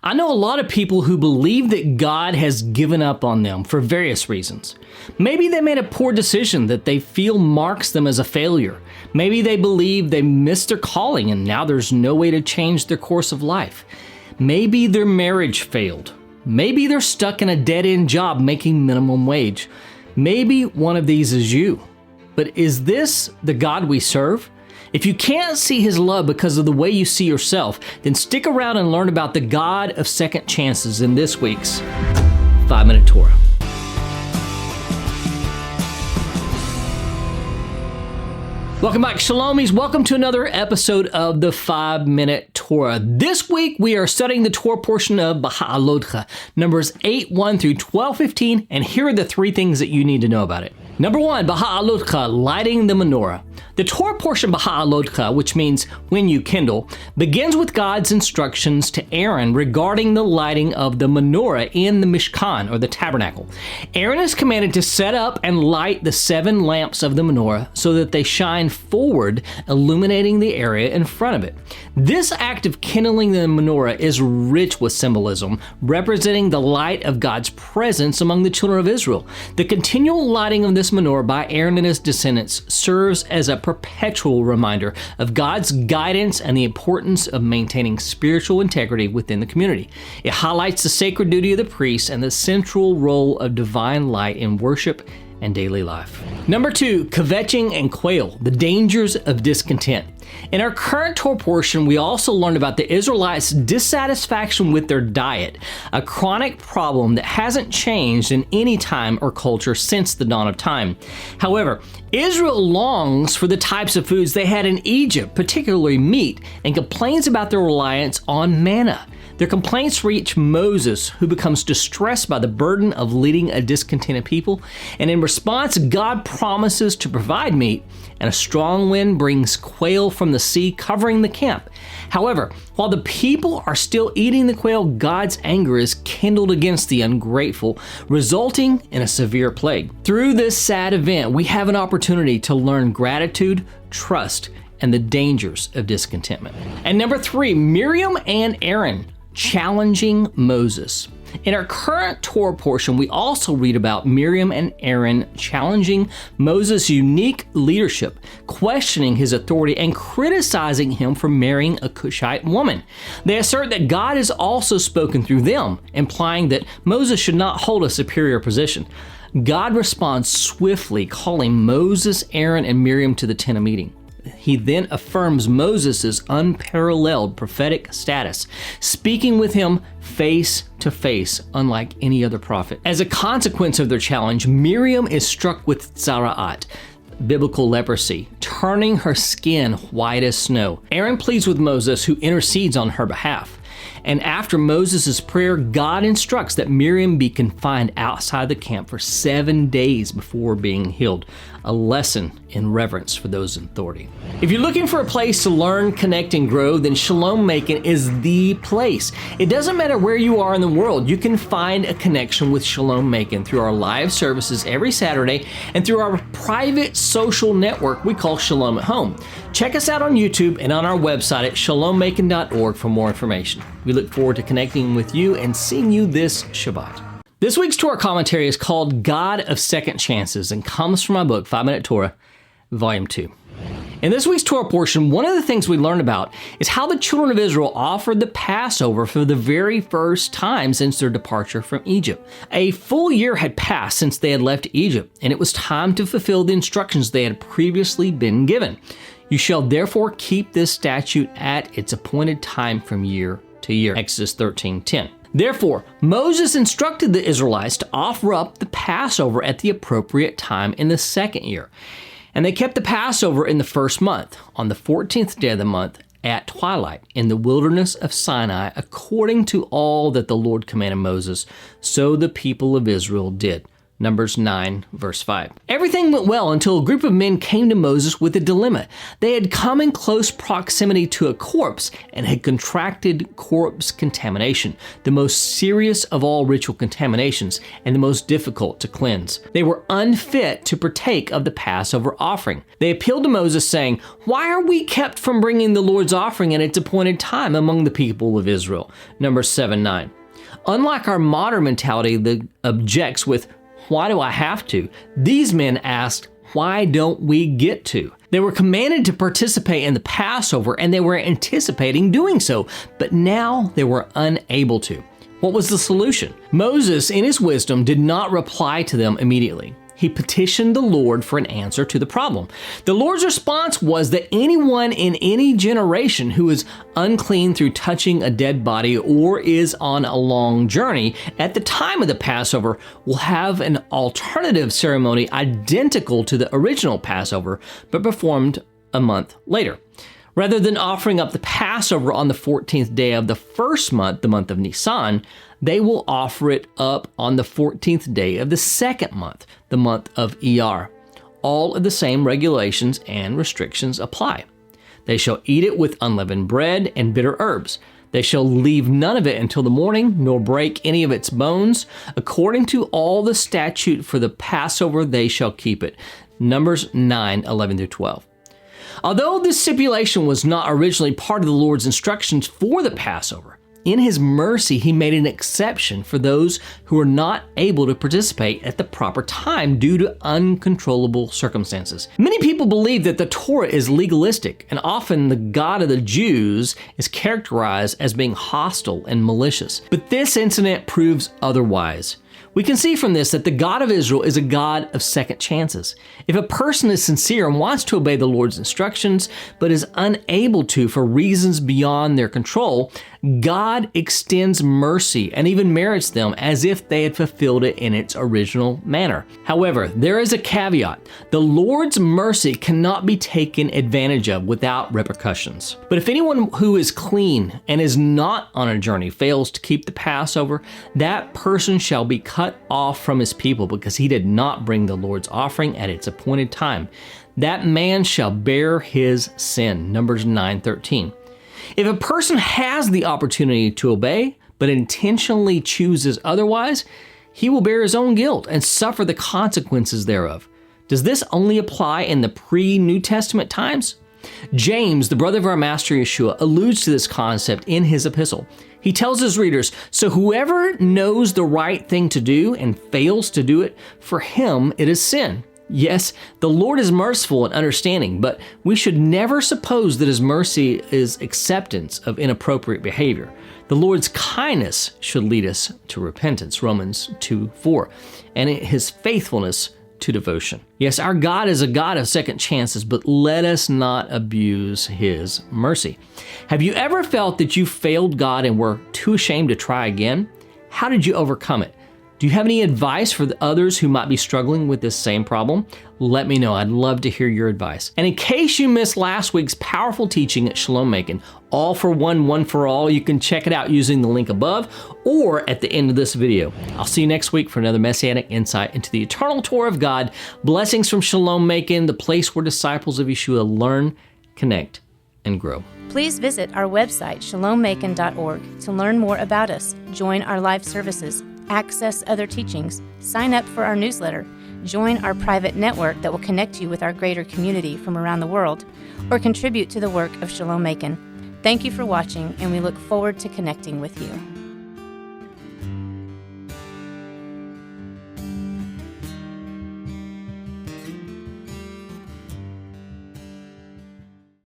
I know a lot of people who believe that God has given up on them for various reasons. Maybe they made a poor decision that they feel marks them as a failure. Maybe they believe they missed their calling and now there's no way to change their course of life. Maybe their marriage failed. Maybe they're stuck in a dead-end job making minimum wage. Maybe one of these is you. But is this the God we serve? If you can't see His love because of the way you see yourself, then stick around and learn about the God of second chances in this week's 5-Minute Torah. Welcome back, Shalomies. Welcome to another episode of the 5-Minute Torah. This week, we are studying the Torah portion of Beha'alotcha, Numbers 8:1 through 12:15, and here are the three things that you need to know about it. Number 1, Beha'alotcha, lighting the menorah. The Torah portion Beha'alotcha, which means when you kindle, begins with God's instructions to Aaron regarding the lighting of the menorah in the Mishkan, or the tabernacle. Aaron is commanded to set up and light the 7 lamps of the menorah so that they shine forward, illuminating the area in front of it. This act of kindling the menorah is rich with symbolism, representing the light of God's presence among the children of Israel. The continual lighting of this menorah by Aaron and his descendants serves as a perpetual reminder of God's guidance and the importance of maintaining spiritual integrity within the community. It highlights the sacred duty of the priests and the central role of divine light in worship and daily life. Number 2, kvetching and quail, the dangers of discontent. In our current Torah portion, we also learned about the Israelites' dissatisfaction with their diet, a chronic problem that hasn't changed in any time or culture since the dawn of time. However, Israel longs for the types of foods they had in Egypt, particularly meat, and complains about their reliance on manna. Their complaints reach Moses, who becomes distressed by the burden of leading a discontented people, and in response, God promises to provide meat, and a strong wind brings quail from the sea, covering the camp. However, while the people are still eating the quail, God's anger is kindled against the ungrateful, resulting in a severe plague. Through this sad event, we have an opportunity to learn gratitude, trust, and the dangers of discontentment. And number 3, Miriam and Aaron, challenging Moses. In our current Torah portion, we also read about Miriam and Aaron challenging Moses' unique leadership, questioning his authority, and criticizing him for marrying a Cushite woman. They assert that God has also spoken through them, implying that Moses should not hold a superior position. God responds swiftly, calling Moses, Aaron, and Miriam to the tent of meeting. He then affirms Moses' unparalleled prophetic status, speaking with him face to face, unlike any other prophet. As a consequence of their challenge, Miriam is struck with tzara'at, biblical leprosy, turning her skin white as snow. Aaron pleads with Moses, who intercedes on her behalf. And after Moses' prayer, God instructs that Miriam be confined outside the camp for 7 days before being healed, a lesson in reverence for those in authority. If you're looking for a place to learn, connect, and grow, then Shalom Macon is the place. It doesn't matter where you are in the world, you can find a connection with Shalom Macon through our live services every Saturday and through our private social network we call Shalom at Home. Check us out on YouTube and on our website at shalommacon.org for more information. We look forward to connecting with you and seeing you this Shabbat. This week's Torah commentary is called God of Second Chances and comes from my book, 5-Minute Torah, Volume 2. In this week's Torah portion, one of the things we learned about is how the children of Israel offered the Passover for the very first time since their departure from Egypt. A full year had passed since they had left Egypt, and it was time to fulfill the instructions they had previously been given. You shall therefore keep this statute at its appointed time from year to year. Exodus 13:10. Therefore, Moses instructed the Israelites to offer up the Passover at the appropriate time in the second year. And they kept the Passover in the first month, on the 14th day of the month, at twilight, in the wilderness of Sinai, according to all that the Lord commanded Moses. So the people of Israel did. Numbers 9, verse 5. Everything went well until a group of men came to Moses with a dilemma. They had come in close proximity to a corpse and had contracted corpse contamination, the most serious of all ritual contaminations and the most difficult to cleanse. They were unfit to partake of the Passover offering. They appealed to Moses, saying, "Why are we kept from bringing the Lord's offering at its appointed time among the people of Israel?" Numbers 7:9. Unlike our modern mentality that objects with, "Why do I have to?" these men asked, "Why don't we get to?" They were commanded to participate in the Passover, and they were anticipating doing so, but now they were unable to. What was the solution? Moses, in his wisdom, did not reply to them immediately. He petitioned the Lord for an answer to the problem. The Lord's response was that anyone in any generation who is unclean through touching a dead body or is on a long journey at the time of the Passover will have an alternative ceremony identical to the original Passover, but performed a month later. Rather than offering up the Passover on the 14th day of the first month, the month of Nisan, they will offer it up on the 14th day of the second month, the month of Iyar. All of the same regulations and restrictions apply. They shall eat it with unleavened bread and bitter herbs. They shall leave none of it until the morning, nor break any of its bones. According to all the statute for the Passover, they shall keep it. Numbers 9:11-12. Although this stipulation was not originally part of the Lord's instructions for the Passover, in His mercy, He made an exception for those who were not able to participate at the proper time due to uncontrollable circumstances. Many people believe that the Torah is legalistic, and often the God of the Jews is characterized as being hostile and malicious. But this incident proves otherwise. We can see from this that the God of Israel is a God of second chances. If a person is sincere and wants to obey the Lord's instructions, but is unable to for reasons beyond their control, God extends mercy and even merits them as if they had fulfilled it in its original manner. However, there is a caveat. The Lord's mercy cannot be taken advantage of without repercussions. But if anyone who is clean and is not on a journey fails to keep the Passover, that person shall be cut off from his people because he did not bring the Lord's offering at its appointed time. That man shall bear his sin. Numbers 9:13. If a person has the opportunity to obey, but intentionally chooses otherwise, he will bear his own guilt and suffer the consequences thereof. Does this only apply in the pre-New Testament times? James, the brother of our Master Yeshua, alludes to this concept in his epistle. He tells his readers, "So whoever knows the right thing to do and fails to do it, for him it is sin." Yes, the Lord is merciful and understanding, but we should never suppose that His mercy is acceptance of inappropriate behavior. The Lord's kindness should lead us to repentance, Romans 2:4, and His faithfulness to devotion. Yes, our God is a God of second chances, but let us not abuse His mercy. Have you ever felt that you failed God and were too ashamed to try again? How did you overcome it? Do you have any advice for the others who might be struggling with this same problem? Let me know. I'd love to hear your advice. And in case you missed last week's powerful teaching at Shalom Macon, All for One, One for All, you can check it out using the link above or at the end of this video. I'll see you next week for another Messianic insight into the eternal Torah of God. Blessings from Shalom Macon, the place where disciples of Yeshua learn, connect, and grow. Please visit our website, shalommacon.org, to learn more about us, join our live services, access other teachings, sign up for our newsletter, join our private network that will connect you with our greater community from around the world, or contribute to the work of Shalom Macon. Thank you for watching, and we look forward to connecting with you.